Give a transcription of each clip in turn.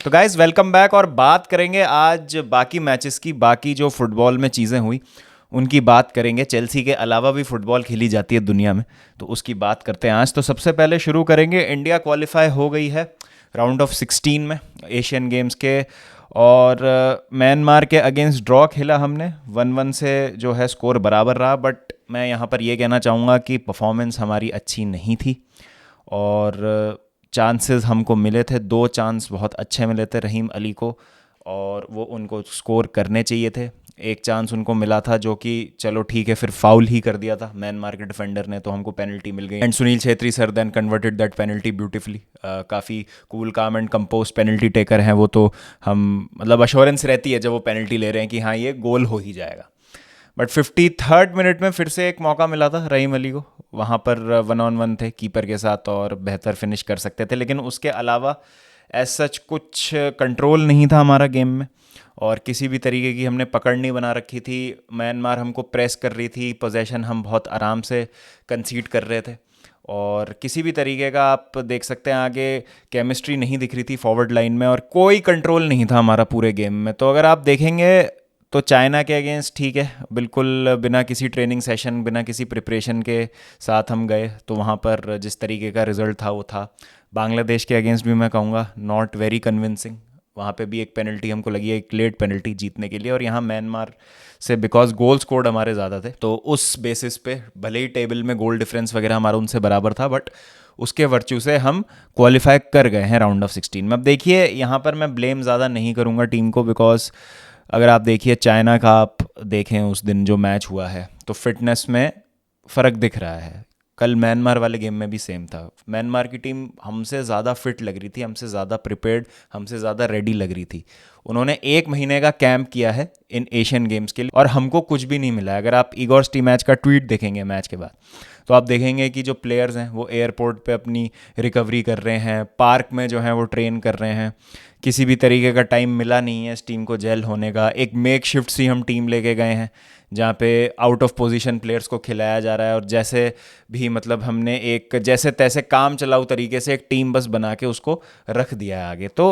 तो guys welcome back. और बात करेंगे आज बाकी मैचेस की, बाकी जो फुटबॉल में चीज़ें हुई उनकी बात करेंगे। चेल्सी के अलावा भी फुटबॉल खेली जाती है दुनिया में, तो उसकी बात करते हैं आज। तो सबसे पहले शुरू करेंगे, इंडिया क्वालिफाई हो गई है राउंड ऑफ 16 में एशियन गेम्स के। और म्यांमार के अगेंस्ट ड्रॉ खेला हमने 1-1 से, जो है स्कोर बराबर रहा। बट मैं यहाँ पर ये कहना चाहूँगा कि परफॉर्मेंस हमारी अच्छी नहीं थी। और चांसेस हमको मिले थे, 2 चांस बहुत अच्छे मिले थे रहीम अली को, और वो उनको स्कोर करने चाहिए थे। एक चांस उनको मिला था जो कि चलो ठीक है, फिर फाउल ही कर दिया था म्यांमार के डिफेंडर ने, तो हमको पेनल्टी मिल गई। And Sunil Chhetri sir then converted that penalty beautifully. काफ़ी कूल काम एंड कंपोज पेनल्टी टेकर हैं वो, तो हम मतलब अश्योरेंस रहती है जब वो पेनल्टी ले रहे हैं कि हाँ ये गोल हो ही जाएगा। बट 53rd मिनट में फिर से एक मौका मिला था रहीम अली को, वहाँ पर 1-on-1 थे कीपर के साथ और बेहतर फिनिश कर सकते थे, लेकिन उसके अलावा एज सच कुछ कंट्रोल नहीं था हमारा गेम में। और किसी भी तरीके की हमने पकड़ नहीं बना रखी थी। म्यांमार हमको प्रेस कर रही थी, पोजेशन हम बहुत आराम से कंसीड कर रहे थे। और किसी भी तरीके का आप देख सकते हैं आगे केमिस्ट्री नहीं दिख रही थी फॉरवर्ड लाइन में, और कोई कंट्रोल नहीं था हमारा पूरे गेम में। तो अगर आप देखेंगे तो चाइना के अगेंस्ट ठीक है, बिल्कुल बिना किसी ट्रेनिंग सेशन, बिना किसी प्रिपरेशन के साथ हम गए, तो वहाँ पर जिस तरीके का रिजल्ट था वो था। बांग्लादेश के अगेंस्ट भी मैं कहूँगा नॉट वेरी कन्विंसिंग। वहाँ पे भी एक पेनल्टी हमको लगी है, एक लेट पेनल्टी जीतने के लिए। और यहाँ म्यांमार से बिकॉज गोल स्कोर्ड हमारे ज़्यादा थे, तो उस बेसिस पे भले ही टेबल में गोल डिफरेंस वगैरह हमारा उनसे बराबर था, बट उसके वर्च्यू से हम क्वालिफाई कर गए हैं राउंड ऑफ 16 में। अब देखिए यहाँ पर मैं ब्लेम ज़्यादा नहीं करूँगा टीम को, बिकॉज अगर आप देखिए चाइना का, आप देखें उस दिन जो मैच हुआ है तो फिटनेस में फ़र्क दिख रहा है। कल म्यांमार वाले गेम में भी सेम था। म्यांमार की टीम हमसे ज़्यादा फिट लग रही थी, हमसे ज़्यादा प्रिपेयर्ड, हमसे ज़्यादा रेडी लग रही थी। उन्होंने 1 महीने का कैंप किया है इन एशियन गेम्स के लिए, और हमको कुछ भी नहीं मिला है। अगर आप ईगोर स्टीमैच का ट्वीट देखेंगे मैच के बाद, तो आप देखेंगे कि जो प्लेयर्स हैं वो एयरपोर्ट पे अपनी रिकवरी कर रहे हैं, पार्क में जो है वो ट्रेन कर रहे हैं। किसी भी तरीके का टाइम मिला नहीं है इस टीम को जेल होने का। एक मेक शिफ्ट सी हम टीम लेके गए हैं जहाँ पे आउट ऑफ पोजीशन प्लेयर्स को खिलाया जा रहा है, और जैसे भी मतलब हमने एक जैसे तैसे काम चलाऊ तरीके से एक टीम बस बना के उसको रख दिया है आगे। तो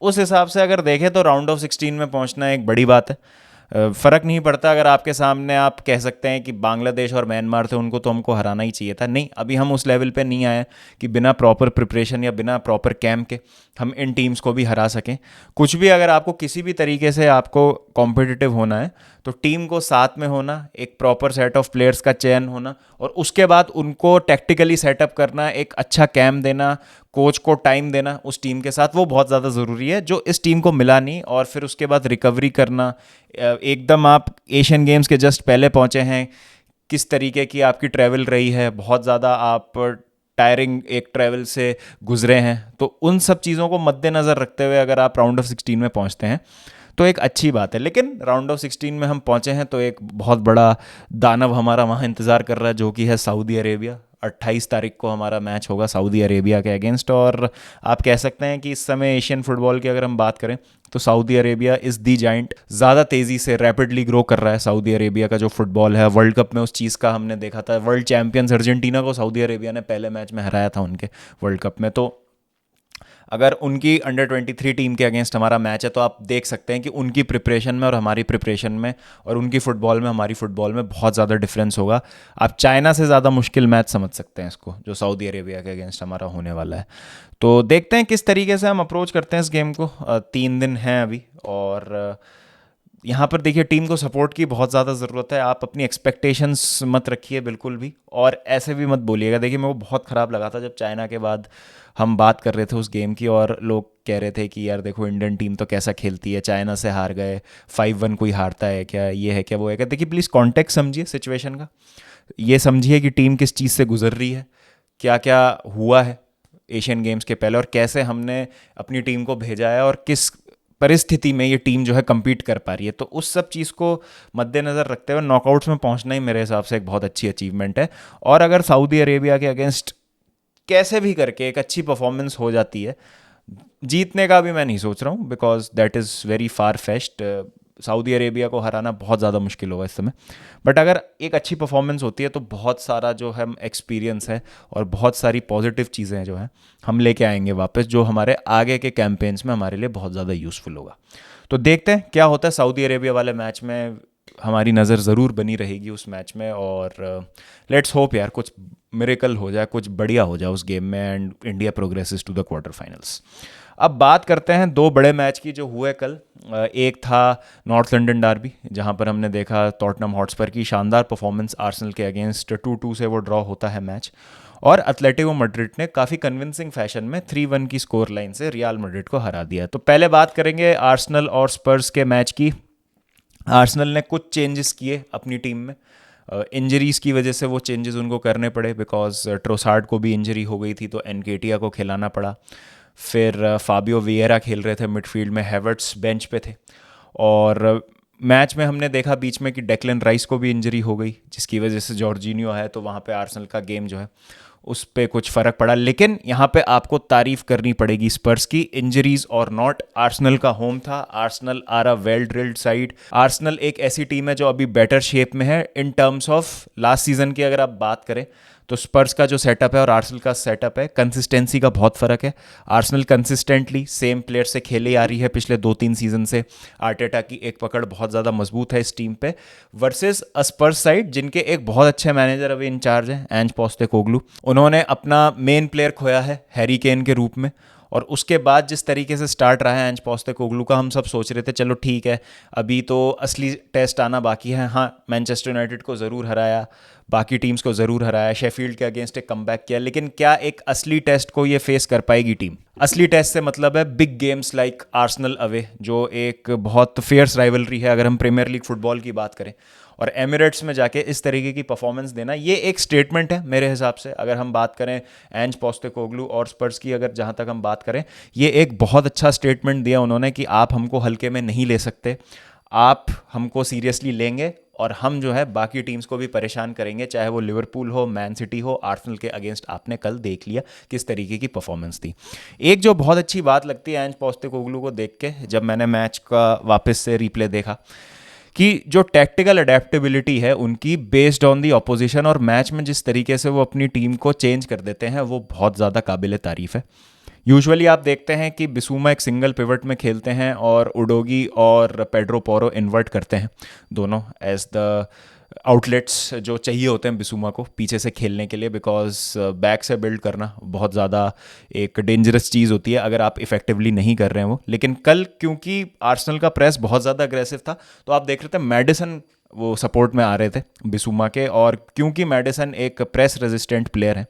उस हिसाब से अगर देखें तो राउंड ऑफ 16 में पहुंचना एक बड़ी बात है। फ़र्क नहीं पड़ता अगर आपके सामने आप कह सकते हैं कि बांग्लादेश और म्यांमार थे, उनको तो हमको हराना ही चाहिए था। नहीं, अभी हम उस लेवल पे नहीं आए कि बिना प्रॉपर प्रिपरेशन या बिना प्रॉपर कैंप के हम इन टीम्स को भी हरा सकें। कुछ भी अगर आपको किसी भी तरीके से आपको कॉम्पिटिटिव होना है, तो टीम को साथ में होना, एक प्रॉपर सेट ऑफ प्लेयर्स का चयन होना, और उसके बाद उनको टैक्टिकली सेटअप करना, एक अच्छा कैम्प देना, कोच को टाइम देना उस टीम के साथ, वो बहुत ज़्यादा ज़रूरी है, जो इस टीम को मिला नहीं। और फिर उसके बाद रिकवरी करना, एकदम आप एशियन गेम्स के जस्ट पहले पहुंचे हैं, किस तरीके की आपकी ट्रैवल रही है, बहुत ज़्यादा आप टायरिंग एक ट्रैवल से गुजरे हैं, तो उन सब चीज़ों को मद्देनज़र रखते हुए अगर आप राउंड ऑफ 16 में पहुंचते हैं तो एक अच्छी बात है। लेकिन राउंड ऑफ 16 में हम पहुंचे हैं तो एक बहुत बड़ा दानव हमारा वहाँ इंतज़ार कर रहा है, जो कि है सऊदी अरेबिया। 28 तारीख को हमारा मैच होगा सऊदी अरेबिया के अगेंस्ट। और आप कह सकते हैं कि इस समय एशियन फुटबॉल की अगर हम बात करें तो Saudi Arabia is the giant. ज़्यादा तेज़ी से रैपिडली ग्रो कर रहा है सऊदी अरेबिया का जो फुटबॉल है। वर्ल्ड कप में उस चीज़ का हमने देखा था, वर्ल्ड चैंपियंस अर्जेंटीना को सऊदी अरेबिया ने पहले मैच में हराया था उनके वर्ल्ड कप में। तो अगर उनकी अंडर 23 टीम के अगेंस्ट हमारा मैच है, तो आप देख सकते हैं कि उनकी प्रिपरेशन में और हमारी प्रिपरेशन में, और उनकी फ़ुटबॉल में हमारी फ़ुटबॉल में बहुत ज़्यादा डिफरेंस होगा। आप चाइना से ज़्यादा मुश्किल मैच समझ सकते हैं इसको, जो सऊदी अरेबिया के अगेंस्ट हमारा होने वाला है। तो देखते हैं किस तरीके से हम अप्रोच करते हैं इस गेम को। 3 दिन हैं अभी, और यहाँ पर देखिए टीम को सपोर्ट की बहुत ज़्यादा ज़रूरत है। आप अपनी एक्सपेक्टेशंस मत रखिए बिल्कुल भी, और ऐसे भी मत बोलिएगा। देखिए मेरे को बहुत ख़राब लगा था जब चाइना के बाद हम बात कर रहे थे उस गेम की, और लोग कह रहे थे कि यार देखो इंडियन टीम तो कैसा खेलती है, चाइना से हार गए, 5-1 कोई हारता है क्या, ये है क्या, वो है क्या। देखिए प्लीज़ कॉन्टेक्स्ट समझिए सिचुएशन का, ये समझिए कि टीम किस चीज़ से गुजर रही है, क्या क्या हुआ है एशियन गेम्स के पहले, और कैसे हमने अपनी टीम को भेजा है, और किस परिस्थिति में ये टीम जो है compete कर पा रही है। तो उस सब चीज़ को मद्देनज़र रखते हुए नॉकआउट्स में पहुंचना ही मेरे हिसाब से एक बहुत अच्छी अचीवमेंट है। और अगर सऊदी अरेबिया के अगेंस्ट कैसे भी करके एक अच्छी परफॉर्मेंस हो जाती है, जीतने का भी मैं नहीं सोच रहा हूँ, because that is very far fest. Saudi Arabia को हराना बहुत ज़्यादा मुश्किल होगा इस समय। बट अगर एक अच्छी परफॉर्मेंस होती है तो बहुत सारा जो है एक्सपीरियंस है और बहुत सारी पॉजिटिव चीज़ें जो हैं हम लेके आएंगे वापस, जो हमारे आगे के कैंपेन्स में हमारे लिए बहुत ज़्यादा यूज़फुल होगा। तो देखते हैं क्या होता है सऊदी अरेबिया वाले मैच में। हमारी नज़र ज़रूर बनी रहेगी उस मैच में, और लेट्स होप यार कुछ मिरेकल हो जाए, कुछ बढ़िया हो जाए उस गेम में, and India progresses to the quarter finals. अब बात करते हैं दो बड़े मैच की जो हुए कल। एक था नॉर्थ लंदन डार्बी, जहां पर हमने देखा टॉटनहम हॉटस्पर की शानदार परफॉर्मेंस आर्सेनल के अगेंस्ट 2-2 से वो ड्रॉ होता है मैच, और एटलेटिको मैड्रिड ने काफ़ी कन्विंसिंग फैशन में 3-1 की स्कोर लाइन से रियल मैड्रिड को हरा दिया। तो पहले बात करेंगे आर्सेनल और स्पर्स के मैच की। आर्सेनल ने कुछ चेंजेस किए अपनी टीम में। इंजरीज़ की वजह से वो चेंजेस उनको करने पड़े, बिकॉज ट्रोसार्ड को भी इंजरी हो गई थी तो एनकेटिया को खिलाना पड़ा। फिर फाबियो वियेरा खेल रहे थे मिडफील्ड में, हेवर्ट्स बेंच पे थे। और मैच में हमने देखा बीच में कि डेक्लन राइस को भी इंजरी हो गई, जिसकी वजह से जॉर्जिनियो है, तो वहाँ पे आर्सेनल का गेम जो है उस पर कुछ फ़र्क पड़ा। लेकिन यहाँ पे आपको तारीफ़ करनी पड़ेगी स्पर्स की, इंजरीज और नॉट, आर्सेनल का होम था। Arsenal are a well drilled side. Arsenal एक ऐसी टीम है जो अभी बेटर शेप में है in terms of last season की अगर आप बात करें तो। स्पर्स का जो सेटअप है और आर्सेनल का सेटअप है, कंसिस्टेंसी का बहुत फ़र्क है। आर्सेनल कंसिस्टेंटली सेम प्लेयर से खेले आ रही है पिछले 2-3 सीजन से। आर्टेटा की एक पकड़ बहुत ज़्यादा मजबूत है इस टीम पे, वर्सेस स्पर्स साइड जिनके एक बहुत अच्छे मैनेजर अभी इंचार्ज हैं, एंज पोस्टेकोग्लू। उन्होंने अपना मेन प्लेयर खोया है हैरी केन के रूप में, और उसके बाद जिस तरीके से स्टार्ट रहा है एंज पोस्टेकोग्लू का, हम सब सोच रहे थे चलो ठीक है अभी तो असली टेस्ट आना बाकी है। हाँ, मैनचेस्टर यूनाइटेड को ज़रूर हराया, बाकी टीम्स को ज़रूर हराया, शेफील्ड के अगेंस्ट एक कमबैक किया, लेकिन क्या एक असली टेस्ट को ये फेस कर पाएगी टीम? असली टेस्ट से मतलब है big games like Arsenal away, जो एक बहुत फेयर्स राइवलरी है अगर हम प्रीमियर लीग फुटबॉल की बात करें। और एमिरेट्स में जाके इस तरीके की परफॉर्मेंस देना, ये एक स्टेटमेंट है मेरे हिसाब से। अगर हम बात करें एंज पोस्टेकोग्लू और स्पर्स की, अगर जहाँ तक हम बात करें, ये एक बहुत अच्छा स्टेटमेंट दिया उन्होंने कि आप हमको हल्के में नहीं ले सकते, आप हमको सीरियसली लेंगे और हम जो है बाकी टीम्स को भी परेशान करेंगे, चाहे वो लिवरपूल हो, मैन सिटी हो। आर्सेनल के अगेंस्ट आपने कल देख लिया किस तरीके की परफॉर्मेंस थी। एक जो बहुत अच्छी बात लगती है एंज पोस्टेकोग्लू को देख के, जब मैंने मैच का वापस से रिप्ले देखा, कि जो टैक्टिकल अडेप्टेबिलिटी है उनकी बेस्ड ऑन दी ऑपोजिशन, और मैच में जिस तरीके से वो अपनी टीम को चेंज कर देते हैं, वो बहुत ज़्यादा काबिल तारीफ़ है। यूजुअली आप देखते हैं कि बिसूमा एक सिंगल पिवट में खेलते हैं और उडोगी और पेड्रो पोरो इन्वर्ट करते हैं दोनों एज द आउटलेट्स जो चाहिए होते हैं बिसूमा को पीछे से खेलने के लिए, बिकॉज बैक से बिल्ड करना बहुत ज़्यादा एक डेंजरस चीज़ होती है अगर आप इफेक्टिवली नहीं कर रहे हैं वो। लेकिन कल क्योंकि आर्सेनल का प्रेस बहुत ज़्यादा अग्रेसिव था, तो आप देख रहे थे मैडिसन वो सपोर्ट में आ रहे थे बिसूमा के, और क्योंकि मैडिसन एक प्रेस रेजिस्टेंट प्लेयर है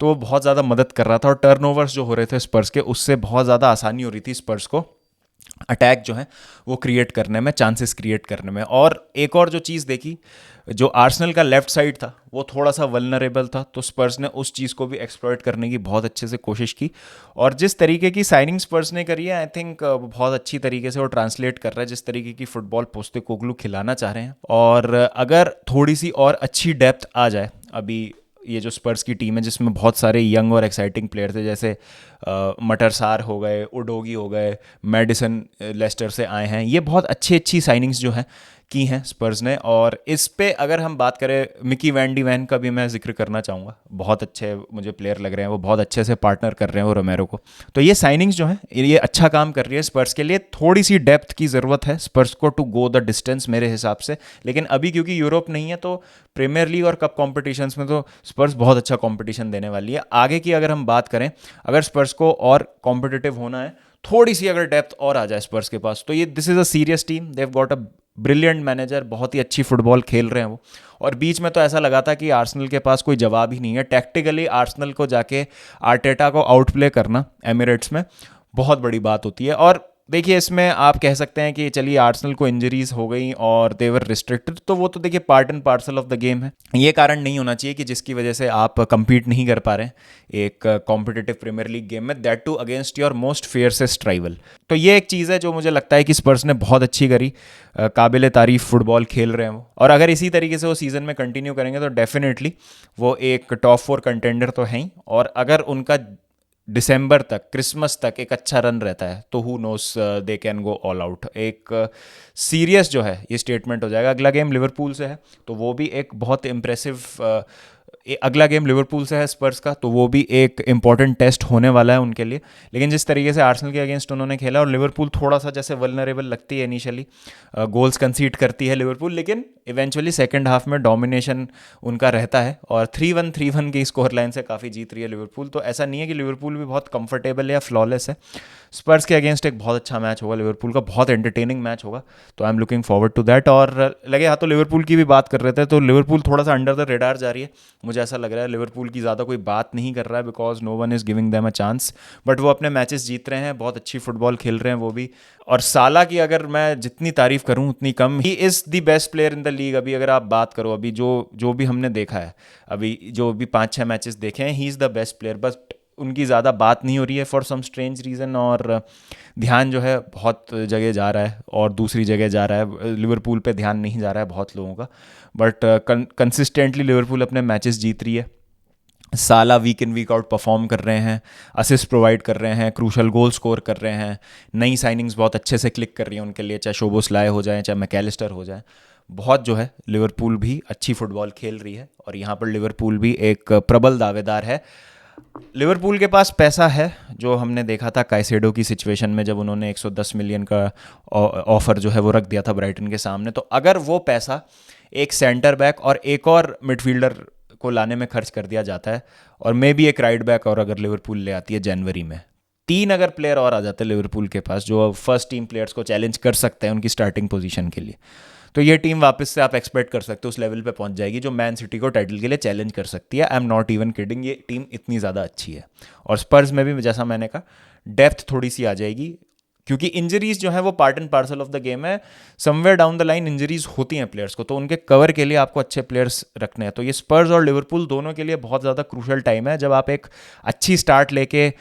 तो वो बहुत ज़्यादा मदद कर रहा था, और टर्नओवर्स जो हो रहे थे स्पर्स के, उससे बहुत ज़्यादा आसानी हो रही थी स्पर्स को अटैक जो है वो क्रिएट करने में, चांसेस क्रिएट करने में। और एक और जो चीज़ देखी, जो आर्सेनल का लेफ्ट साइड था वो थोड़ा सा वल्नरेबल था, तो स्पर्स ने उस चीज़ को भी एक्सप्लॉइट करने की बहुत अच्छे से कोशिश की। और जिस तरीके की साइनिंग स्पर्स ने करी है, आई थिंक बहुत अच्छी तरीके से वो ट्रांसलेट कर रहा है जिस तरीके की फुटबॉल पोस्टेकोग्लू खिलाना चाह रहे हैं। और अगर थोड़ी सी और अच्छी डेप्थ आ जाए, अभी ये जो स्पर्स की टीम है जिसमें बहुत सारे यंग और एक्साइटिंग प्लेयर थे, जैसे मटरसार हो गए, उडोगी हो गए, मैडिसन लेस्टर से आए हैं, ये बहुत अच्छी साइनिंग्स जो हैं की हैं स्पर्स ने। और इस पे अगर हम बात करें, मिकी वैन डी वैन का भी मैं जिक्र करना चाहूँगा, बहुत अच्छे मुझे प्लेयर लग रहे हैं, वो बहुत अच्छे से पार्टनर कर रहे हैं वो रोमेरो को। तो ये साइनिंग्स जो हैं ये अच्छा काम कर रही है स्पर्स के लिए। थोड़ी सी डेप्थ की ज़रूरत है स्पर्स को टू गो द डिस्टेंस मेरे हिसाब से, लेकिन अभी क्योंकि यूरोप नहीं है तो प्रीमियर लीग और कप कॉम्पिटिशन्स में तो स्पर्स बहुत अच्छा कॉम्पिटिशन देने वाली है। आगे की अगर हम बात करें, अगर स्पर्स को और कॉम्पिटिटिव होना है, थोड़ी सी अगर डेप्थ और आ जाए स्पर्स के पास, तो ये this is a serious team, they have got a brilliant manager, बहुत ही अच्छी फुटबॉल खेल रहे हैं वो। और बीच में तो ऐसा लगा था कि आर्सेनल के पास कोई जवाब ही नहीं है। टैक्टिकली आर्सेनल को जाके आर्टेटा को आउट प्ले करना एमिरेट्स में बहुत बड़ी बात होती है। और देखिए, इसमें आप कह सकते हैं कि चलिए आर्सेनल को इंजरीज हो गई और दे वर रिस्ट्रिक्टेड, तो वो तो देखिए part and parcel of the game है। ये कारण नहीं होना चाहिए कि जिसकी वजह से आप compete नहीं कर पा रहे हैं एक कॉम्पिटिटिव प्रीमियर लीग गेम में, that too against your most fiercest rival. तो ये एक चीज़ है जो मुझे लगता है कि स्पर्स ने बहुत अच्छी करी, काबिल तारीफ फुटबॉल खेल रहे हैं वो। और अगर इसी तरीके से वो सीज़न में कंटिन्यू करेंगे तो डेफिनेटली वो एक टॉप 4 कंटेंडर तो हैं ही। और अगर उनका दिसंबर तक, क्रिसमस तक एक अच्छा रन रहता है, तो who knows they can go all out. एक सीरियस जो है ये स्टेटमेंट हो जाएगा। अगला गेम लिवरपूल से है, तो वो भी एक बहुत इम्प्रेसिव अगला गेम लिवरपूल से है स्पर्स का, तो वो भी एक इंपॉर्टेंट टेस्ट होने वाला है उनके लिए। लेकिन जिस तरीके से आर्सेनल के अगेंस्ट उन्होंने खेला, और लिवरपूल थोड़ा सा जैसे वल्नरेबल लगती है इनिशियली, गोल्स कंसीड करती है लिवरपूल, लेकिन इवेंचुअली सेकंड हाफ में डोमिनेशन उनका रहता है, और 3-1 की स्कोर लाइन से काफ़ी जीत रही है लिवरपूल। तो ऐसा नहीं है कि लिवरपूल भी बहुत कंफर्टेबल या फ्लॉलेस है। स्पर्स के अगेंस्ट एक बहुत अच्छा मैच होगा लिवरपूल का, बहुत एंटरटेनिंग मैच होगा, तो I am looking forward to that. और लगे हाँ, तो लिवरपूल की भी बात कर रहे थे, तो लिवरपूल थोड़ा सा अंडर द रेडार जा रही है। मुझे ऐसा लग रहा है लिवरपूल की ज़्यादा कोई बात नहीं कर रहा है, because no one is giving them a chance, but वो अपने मैचेस जीत रहे हैं, बहुत अच्छी फुटबॉल खेल रहे हैं वो भी। और साला की अगर मैं जितनी तारीफ करूं उतनी कम, he is the best player in the league. अभी अगर आप बात करो, अभी जो जो भी हमने देखा है, अभी जो भी 5-6 मैचेस देखे हैं, ही इज़ द बेस्ट प्लेयर। बस उनकी ज़्यादा बात नहीं हो रही है फॉर सम स्ट्रेंज रीज़न, और ध्यान जो है बहुत जगह जा रहा है और दूसरी जगह जा रहा है। लिवरपूल पे ध्यान नहीं जा रहा है बहुत लोगों का, बट कंसिस्टेंटली लिवरपूल अपने मैचेस जीत रही है। साला वीक इन वीक आउट परफॉर्म कर रहे हैं, असिस्ट प्रोवाइड कर रहे हैं, क्रूशल गोल स्कोर कर रहे हैं, नई साइनिंग्स बहुत अच्छे से क्लिक कर रही हैं उनके लिए, चाहे शोबोस्लाय हो जाए, चाहे मैकेलिस्टर हो जाए। बहुत जो है लिवरपूल भी अच्छी फुटबॉल खेल रही है, और यहाँ पर लिवरपूल भी एक प्रबल दावेदार है। लिवरपूल के पास पैसा है, जो हमने देखा था काइसेडो की सिचुएशन में, जब उन्होंने 110 मिलियन का ऑफर जो है वो रख दिया था ब्राइटन के सामने। तो अगर वो पैसा एक सेंटर बैक और एक और मिडफील्डर को लाने में खर्च कर दिया जाता है, और मे भी एक राइट बैक और अगर लिवरपूल ले आती है जनवरी में, 3 अगर प्लेयर और आ जाते हैं लिवरपूल के पास जो फर्स्ट टीम प्लेयर्स को चैलेंज कर सकते हैं उनकी स्टार्टिंग पोजीशन के लिए, तो ये टीम वापस से आप एक्सपेक्ट कर सकते हो उस लेवल पे पहुंच जाएगी जो मैन सिटी को टाइटल के लिए चैलेंज कर सकती है। I am not even kidding, ये टीम इतनी ज़्यादा अच्छी है। और स्पर्स में भी जैसा मैंने कहा, डेप्थ थोड़ी सी आ जाएगी, क्योंकि इंजरीज जो है वो part and parcel of the game है। Somewhere down the line injuries होती हैं प्लेयर्स को, तो उनके कवर के लिए आपको अच्छे प्लेयर्स रखने हैं। तो ये स्पर्स और लिवरपूल दोनों के लिए बहुत ज़्यादा क्रूशल टाइम है, जब आप एक अच्छी स्टार्ट लेके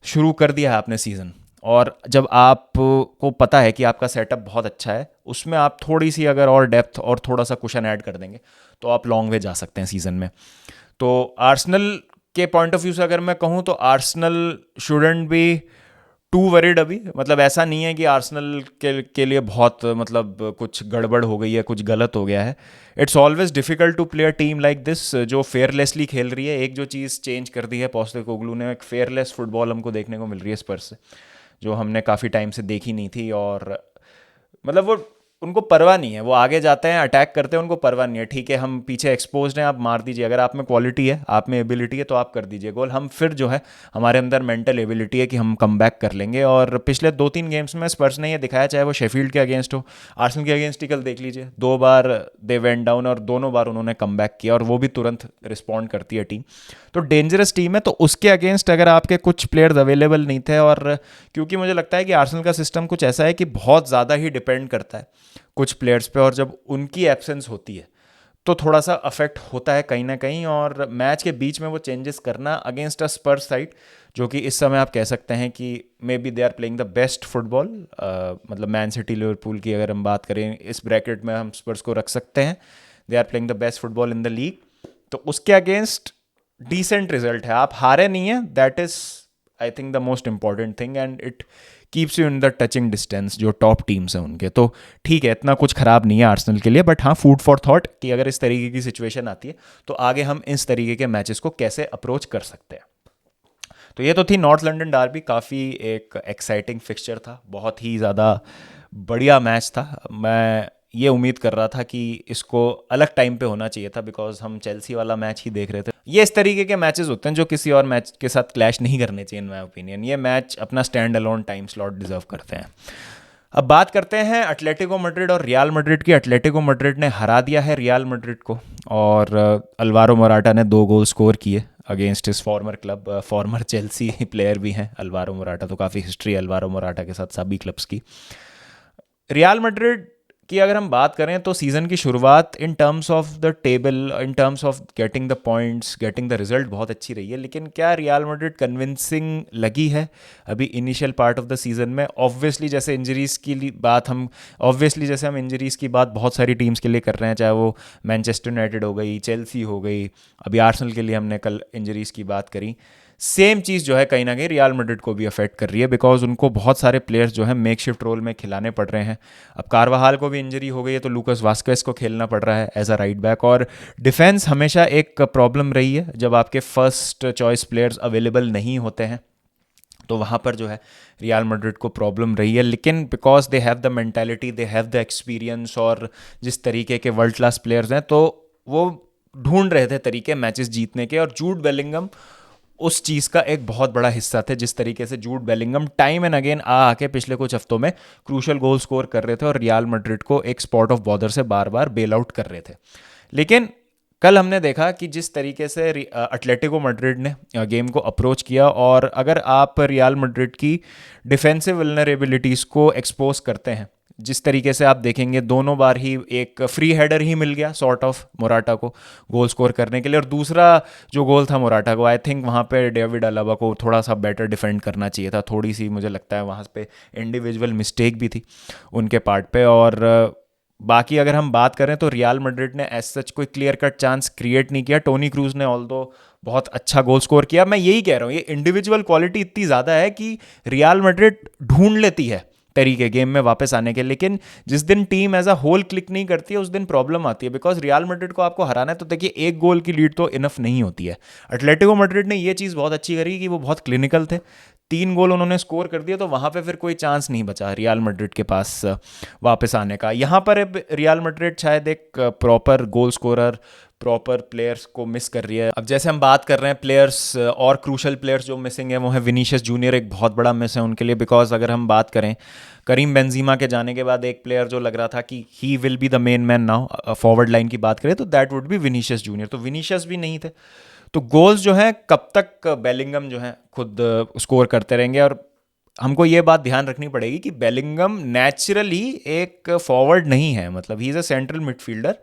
शुरू कर दिया है आपने सीज़न, और जब आपको पता है कि आपका सेटअप बहुत अच्छा है, उसमें आप थोड़ी सी अगर और डेप्थ और थोड़ा सा कुशन ऐड कर देंगे, तो आप लॉन्ग वे जा सकते हैं सीज़न में। तो आर्सेनल के पॉइंट ऑफ व्यू से अगर मैं कहूँ, तो Arsenal shouldn't be to worried अभी। मतलब ऐसा नहीं है कि आर्सेनल के लिए बहुत मतलब कुछ गड़बड़ हो गई है, कुछ गलत हो गया है। It's always difficult to play a team like this जो फेयरलेसली खेल रही है। एक जो चीज़ चेंज कर दी है पोस्टेकोग्लू ने, एक फेयरलेस फुटबॉल हमको देखने को मिल रही है स्पर्स से, जो हमने काफ़ी टाइम से देखी नहीं थी। और मतलब वो, उनको परवाह नहीं है, वो आगे जाते हैं, अटैक करते हैं, उनको परवाह नहीं है। ठीक है, हम पीछे एक्सपोज हैं, आप मार दीजिए, अगर आप में क्वालिटी है, आप में एबिलिटी है, तो आप कर दीजिए गोल। हम फिर जो है, हमारे अंदर मेंटल एबिलिटी है कि हम कम बैक कर लेंगे। और पिछले 2-3 गेम्स में स्पर्स ने ये दिखाया, चाहे वो शेफील्ड के अगेंस्ट हो, आर्सेनल के अगेंस्ट ही कल देख लीजिए, 2 बार दे वेंट डाउन और दोनों बार उन्होंने कम बैक किया, और वो भी तुरंत रिस्पॉन्ड करती है टीम। तो डेंजरस टीम है। तो उसके अगेंस्ट अगर आपके कुछ प्लेयर्स अवेलेबल नहीं थे, और क्योंकि मुझे लगता है कि आर्सेनल का सिस्टम कुछ ऐसा है कि बहुत ज़्यादा ही डिपेंड करता है कुछ प्लेयर्स पे, और जब उनकी एब्सेंस होती है तो थोड़ा सा अफेक्ट होता है कहीं ना कहीं। और मैच के बीच में वो चेंजेस करना अगेंस्ट अ स्पर्स साइड, जो कि इस समय आप कह सकते हैं कि maybe they are playing the best football, मतलब मैन सिटी लिवरपूल की अगर हम बात करें, इस ब्रैकेट में हम स्पर्स को रख सकते हैं, they are playing the best football in the league. तो उसके अगेंस्ट डिसेंट रिजल्ट है, आप हारे नहीं है, that is I think the most important thing, and it keeps you in the touching distance जो टॉप टीम्स हैं उनके। तो ठीक है, इतना कुछ खराब नहीं है आर्सेनल के लिए, बट हाँ, फूड फॉर थॉट कि अगर इस तरीके की सिचुएशन आती है तो आगे हम इस तरीके के मैचेस को कैसे अप्रोच कर सकते हैं। तो ये तो थी नॉर्थ लंदन डार्बी, काफ़ी एक एक्साइटिंग फिक्सचर था, बहुत ही ज़्यादा बढ़िया मैच था। मैं ये उम्मीद कर रहा था कि इसको अलग टाइम पे होना चाहिए था, बिकॉज हम चेल्सी वाला मैच ही देख रहे थे। ये इस तरीके के मैचेस होते हैं जो किसी और मैच के साथ क्लैश नहीं करने चाहिए इन माय ओपिनियन। ये मैच अपना stand alone time slot deserve करते हैं। अब बात करते हैं एटलेटिको मैड्रिड और रियल मैड्रिड की। एटलेटिको मैड्रिड ने हरा दिया है रियल मैड्रिड को, और अल्वारो मोराटा ने 2 गोल स्कोर किए against his farmer club. Farmer Chelsea player भी हैं अल्वारो मोराटा, तो काफ़ी हिस्ट्री है अल्वारो मोराटा के साथ सभी क्लब्स की। रियल मैड्रिड की अगर हम बात करें, तो सीज़न की शुरुआत in terms of the table, in terms of getting the points, getting the result बहुत अच्छी रही है। लेकिन क्या रियल मैड्रिड कन्विंसिंग लगी है अभी initial part of the season में? ऑब्वियसली जैसे इंजरीज़ की बात हम इंजरीज़ की बात बहुत सारी टीम्स के लिए कर रहे हैं, चाहे वो मैनचेस्टर यूनाइटेड हो गई, चेल्सी हो गई, अभी आर्सेनल के लिए हमने कल इंजरीज़ की बात करी। सेम चीज़ जो है कहीं ना कहीं रियल मैड्रिड को भी अफेक्ट कर रही है, बिकॉज उनको बहुत सारे प्लेयर्स जो है मेक शिफ्ट रोल में खिलाने पड़ रहे हैं। अब कारवाहाल को भी इंजरी हो गई है तो लूकास वास्केस को खेलना पड़ रहा है एज अ राइट बैक। और डिफेंस हमेशा एक प्रॉब्लम रही है जब आपके फर्स्ट चॉइस प्लेयर्स अवेलेबल नहीं होते हैं, तो वहाँ पर जो है रियल मैड्रिड को प्रॉब्लम रही है। लेकिन because they have the mentality, they have the experience, और जिस तरीके के वर्ल्ड क्लास प्लेयर्स हैं, तो वो ढूंढ रहे थे तरीके मैचेस जीतने के। और जूड बेलिंगम उस चीज़ का एक बहुत बड़ा हिस्सा थे। जिस तरीके से Jude Bellingham time and again आके पिछले कुछ हफ्तों में क्रूशल गोल स्कोर कर रहे थे और रियल मैड्रिड को एक स्पॉट ऑफ बॉर्डर से बार बार बेल आउट कर रहे थे। लेकिन कल हमने देखा कि जिस तरीके से एटलेटिको मैड्रिड ने गेम को अप्रोच किया, और अगर आप रियल मैड्रिड की डिफेंसिव वल्नरेबिलिटीज़ को एक्सपोज करते हैं, जिस तरीके से आप देखेंगे दोनों बार ही एक फ्री हेडर ही मिल गया सॉर्ट ऑफ मोराटा को गोल स्कोर करने के लिए, और दूसरा जो गोल था मोराटा को, आई थिंक वहाँ पे डेविड अलाबा को थोड़ा सा बेटर डिफेंड करना चाहिए था। थोड़ी सी मुझे लगता है वहाँ पे इंडिविजुअल मिस्टेक भी थी उनके पार्ट पे। और बाकी अगर हम बात करें तो रियल मैड्रिड ने एज सच कोई क्लियर कट चांस क्रिएट नहीं किया। टोनी क्रूज ने ऑल्दो बहुत अच्छा गोल स्कोर किया। मैं यही कह रहा हूँ, ये इंडिविजुअल क्वालिटी इतनी ज़्यादा है कि रियल मैड्रिड ढूंढ लेती है तरीके गेम में वापस आने के। लेकिन जिस दिन team as a whole click नहीं करती है उस दिन प्रॉब्लम आती है, बिकॉज रियल मैड्रिड को आपको हराना है तो देखिए एक गोल की लीड तो इनफ नहीं होती है। एटलेटिको मैड्रिड ने ये चीज़ बहुत अच्छी करी कि वो बहुत क्लिनिकल थे, 3 गोल उन्होंने स्कोर कर दिया, तो वहाँ पे फिर कोई चांस नहीं बचा रियल मैड्रिड के पास वापस आने का। यहाँ पर रियल मैड्रिड शायद एक proper goal scorer, proper players को मिस कर रही है। अब जैसे हम बात कर रहे हैं प्लेयर्स और क्रूशल प्लेयर्स जो मिसिंग है, वो है विनीशियस जूनियर, एक बहुत बड़ा मिस है उनके लिए। बिकॉज अगर हम बात करें करीम बेंजीमा के जाने के बाद एक प्लेयर जो लग रहा था कि he will be the main man now forward line की बात करें, तो that would be Vinicius junior. तो विनीशियस भी नहीं थे, तो गोल्स जो हैं कब तक बेलिंगम जो है खुद स्कोर करते रहेंगे। और हमको ये बात ध्यान रखनी पड़ेगी कि बेलिंगम नेचुरली एक फॉरवर्ड नहीं है, मतलब he is a central midfielder,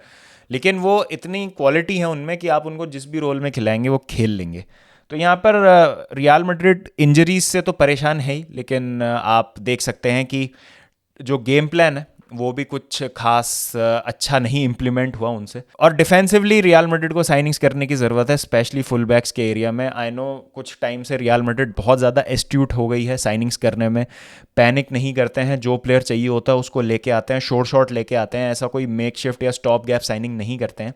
लेकिन वो इतनी क्वालिटी है उनमें कि आप उनको जिस भी रोल में खिलाएंगे वो खेल लेंगे। तो यहाँ पर रियल मैड्रिड इंजरीज से तो परेशान है ही, लेकिन आप देख सकते हैं कि जो गेम प्लान है वो भी कुछ खास अच्छा नहीं इम्प्लीमेंट हुआ उनसे। और डिफेंसिवली रियल मैड्रिड को साइनिंग्स करने की ज़रूरत है, स्पेशली फुल बैक्स के एरिया में। आई नो कुछ टाइम से रियल मैड्रिड बहुत ज़्यादा एस्ट्यूट हो गई है साइनिंग्स करने में, पैनिक नहीं करते हैं, जो प्लेयर चाहिए होता है उसको लेके आते हैं, शॉर्ट शॉट लेके आते हैं, ऐसा कोई मेक शिफ्ट या स्टॉप गैप साइनिंग नहीं करते हैं।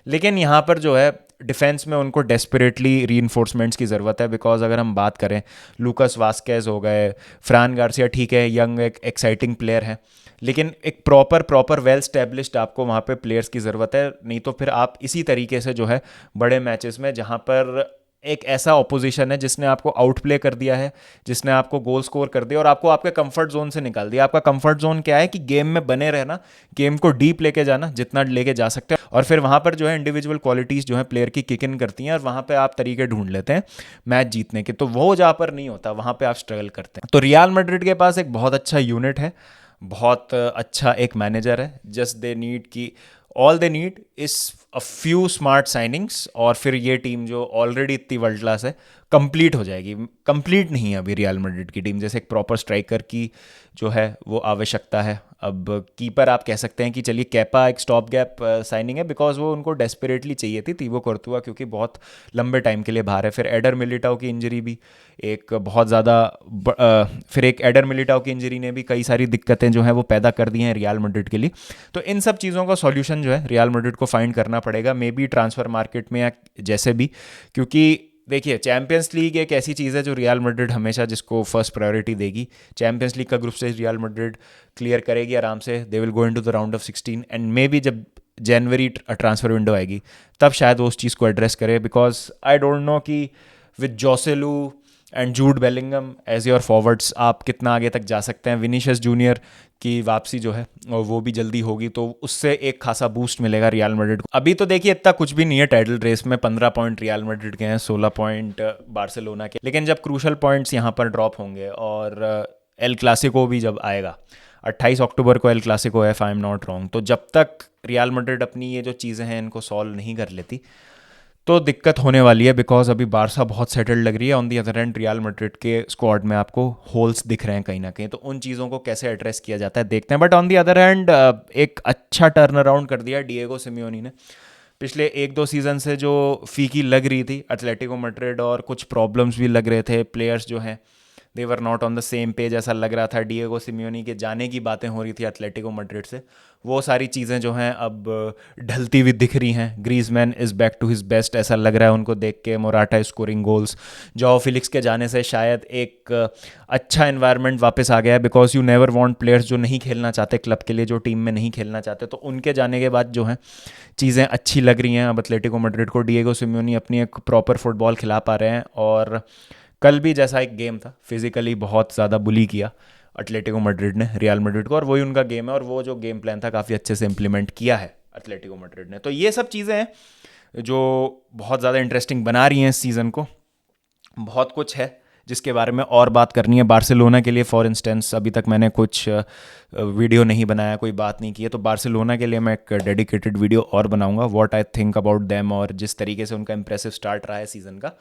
लेकिन यहाँ पर जो है डिफेंस में उनको डेस्परेटली रीइंफोर्समेंट्स की ज़रूरत है। बिकॉज अगर हम बात करें लूकास वास्केज हो गए, फ्रान गार्सिया ठीक है, यंग एक एक्साइटिंग प्लेयर है, लेकिन एक प्रॉपर वेल स्टैब्लिश्ड आपको वहाँ पे प्लेयर्स की ज़रूरत है। नहीं तो फिर आप इसी तरीके से जो है बड़े मैचेस में, जहाँ पर एक ऐसा ऑपोजिशन है जिसने आपको आउट प्ले कर दिया है, जिसने आपको गोल स्कोर कर दिया और आपको आपके कंफर्ट जोन से निकाल दिया। आपका कंफर्ट जोन क्या है कि गेम में बने रहना, गेम को डीप लेके जाना जितना लेके जा सकते हैं, और फिर वहाँ पर जो है इंडिविजुअल क्वालिटीज़ जो है प्लेयर की किक इन करती हैं और वहाँ पर आप तरीके ढूंढ लेते हैं मैच जीतने के। तो वो जहाँ पर नहीं होता वहाँ पर आप स्ट्रगल करते हैं। तो रियल मैड्रिड के पास एक बहुत अच्छा यूनिट है, बहुत अच्छा एक मैनेजर है। जस्ट दे नीड की all they need is a few smart signings, और फिर ये टीम जो ऑलरेडी इतनी वर्ल्ड क्लास है कंप्लीट हो जाएगी। कंप्लीट नहीं है अभी रियल मैड्रिड की टीम, जैसे एक प्रॉपर स्ट्राइकर की जो है वो आवश्यकता है। अब कीपर आप कह सकते हैं कि चलिए कैपा एक स्टॉप गैप साइनिंग है, बिकॉज वो उनको डेस्परेटली चाहिए थी तीबो कोर्तुआ, क्योंकि बहुत लंबे टाइम के लिए बाहर है। फिर एडर मिलिटाओ की इंजरी भी एक बहुत ज़्यादा फिर एक एडर मिलिटाओ की इंजरी ने भी कई सारी दिक्कतें जो हैं वो पैदा कर दी हैं रियल मैड्रिड के लिए। तो इन सब चीज़ों का सॉल्यूशन जो है रियल मैड्रिड को फाइंड करना पड़ेगा, मे बी ट्रांसफ़र मार्केट में या जैसे भी। क्योंकि देखिए चैंपियंस लीग एक ऐसी चीज़ है जो रियल मैड्रिड हमेशा जिसको फर्स्ट प्रायोरिटी देगी। चैंपियंस लीग का group stage real Madrid clear करेगी आराम से, they will go into the round of 16, and may be जब जनवरी ट्रांसफ़र विंडो आएगी तब शायद वो उस चीज़ को एड्रेस करे। बिकॉज आई डोंट नो कि with Joselu and Jude Bellingham as your forwards आप कितना आगे तक जा सकते हैं। विनीशियस जूनियर की वापसी जो है और वो भी जल्दी होगी, तो उससे एक खासा बूस्ट मिलेगा रियल मैड्रिड को। अभी तो देखिए इतना कुछ भी नहीं है टाइटल रेस में, 15 पॉइंट रियल मैड्रिड के हैं, 16 पॉइंट बार्सिलोना के। लेकिन जब क्रूशल पॉइंट्स यहाँ पर ड्रॉप होंगे और एल क्लासिको भी जब आएगा, 28 अक्टूबर को एल क्लासिको है if I am not wrong, तो जब तक रियल मैड्रिड अपनी ये जो चीज़ें हैं इनको सॉल्व नहीं कर लेती तो दिक्कत होने वाली है। बिकॉज अभी बारसा बहुत सेटल्ड लग रही है, on the other and real Madrid के स्क्वाड में आपको होल्स दिख रहे हैं कहीं ना कहीं। तो उन चीज़ों को कैसे एड्रेस किया जाता है देखते हैं। But on the other hand एक अच्छा टर्न अराउंड कर दिया डिएगो सिमियोनी ने, पिछले एक दो सीज़न से जो फीकी लग रही थी एटलेटिको मैड्रिड, और कुछ प्रॉब्लम्स भी लग रहे थे, प्लेयर्स जो हैं they were not on the same page, ऐसा लग रहा था, डिएगो सिमियोनी के जाने की बातें हो रही थी एटलेटिको मैड्रिड से, वो सारी चीज़ें जो हैं अब ढलती हुई दिख रही हैं। Griezmann is back to his best ऐसा लग रहा है उनको देख के, Morata scoring goals, Joao Felix के जाने से शायद एक अच्छा एनवायरनमेंट वापस आ गया है, because you never want players जो नहीं खेलना चाहते क्लब के लिए, जो टीम में नहीं खेलना चाहते, तो उनके जाने के बाद जो है चीज़ें अच्छी लग रही हैं अब एटलेटिको मैड्रिड को। डिएगो सिमियोनी अपनी एक प्रॉपर फुटबॉल खिला पा रहे हैं, और कल भी जैसा एक गेम था, फिजिकली बहुत ज़्यादा बुली किया एटलेटिको मैड्रिड ने रियल मैड्रिड को, और वही उनका गेम है, और वो जो गेम प्लान था काफ़ी अच्छे से इम्प्लीमेंट किया है एटलेटिको मैड्रिड ने। तो ये सब चीज़ें हैं जो बहुत ज़्यादा इंटरेस्टिंग बना रही हैं इस सीज़न को। बहुत कुछ है जिसके बारे में और बात करनी है। बार्सिलोना के लिए फॉर इंस्टेंस अभी तक मैंने कुछ वीडियो नहीं बनाया, कोई बात नहीं की है, तो बार्सिलोना के लिए मैं एक डेडिकेटेड वीडियो और बनाऊंगा, what I think about them, और जिस तरीके से उनका इंप्रेसिव स्टार्ट रहा है सीज़न का,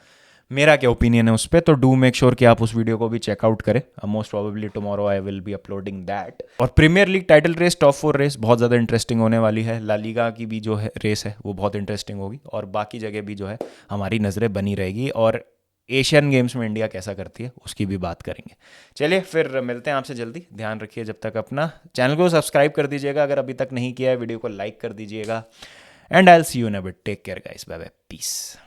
मेरा क्या ओपिनियन है उस पर। तो डू मेक श्योर कि आप उस वीडियो को भी चेकआउट करें। Most probably tomorrow I will be uploading that. और premier league title race, top 4 race बहुत ज़्यादा इंटरेस्टिंग होने वाली है। ला लीगा की भी जो है रेस है वो बहुत इंटरेस्टिंग होगी, और बाकी जगह भी जो है हमारी नज़रें बनी रहेगी, और एशियन गेम्स में इंडिया कैसा करती है उसकी भी बात करेंगे। चलिए फिर मिलते हैं आपसे जल्दी। ध्यान रखिए जब तक अपना, चैनल को सब्सक्राइब कर दीजिएगा अगर अभी तक नहीं किया है, वीडियो को लाइक कर दीजिएगा, and I will see you in a bit. Take care guys, bye bye, piece.